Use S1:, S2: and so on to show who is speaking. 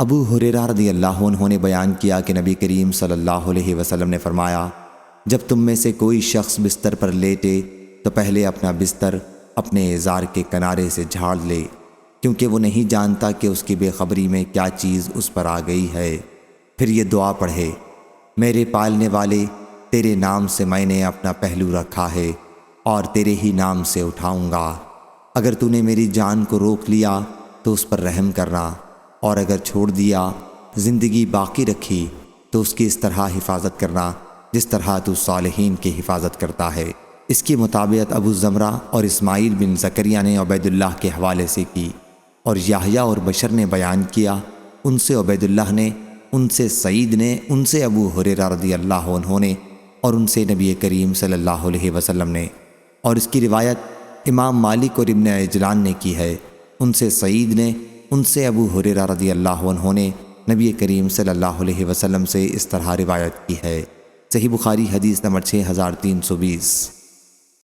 S1: ابو ہریرہ رضی اللہ عنہ نے بیان کیا کہ نبی کریم صلی اللہ علیہ وسلم نے فرمایا، جب تم میں سے کوئی شخص بستر پر لیٹے تو پہلے اپنا بستر اپنے ازار کے کنارے سے جھاڑ لے، کیونکہ وہ نہیں جانتا کہ اس کی بے خبری میں کیا چیز اس پر آ گئی ہے۔ پھر یہ دعا پڑھے، میرے پالنے والے، تیرے نام سے میں نے اپنا پہلو رکھا ہے اور تیرے ہی نام سے اٹھاؤں گا۔ اگر تو نے میری جان کو روک لیا تو اس پر رحم کرنا، اور اگر چھوڑ دیا، زندگی باقی رکھی تو اس کی اس طرح حفاظت کرنا جس طرح تو صالحین کی حفاظت کرتا ہے۔ اس کی مطابقت ابو زمرہ اور اسماعیل بن زکریہ نے عبید اللہ کے حوالے سے کی، اور یحییٰ اور بشر نے بیان کیا، ان سے عبید اللہ نے، ان سے سعید نے، ان سے ابو ہریرہ رضی اللہ عنہ نے، اور ان سے نبی کریم صلی اللہ علیہ وسلم نے۔ اور اس کی روایت امام مالک اور ابن عجلان نے کی ہے، ان سے سعید نے، ان سے ابو ہریرہ رضی اللہ عنہ نے نبی کریم صلی اللہ علیہ وسلم سے اس طرح روایت کی ہے۔ صحیح بخاری حدیث نمبر 6320۔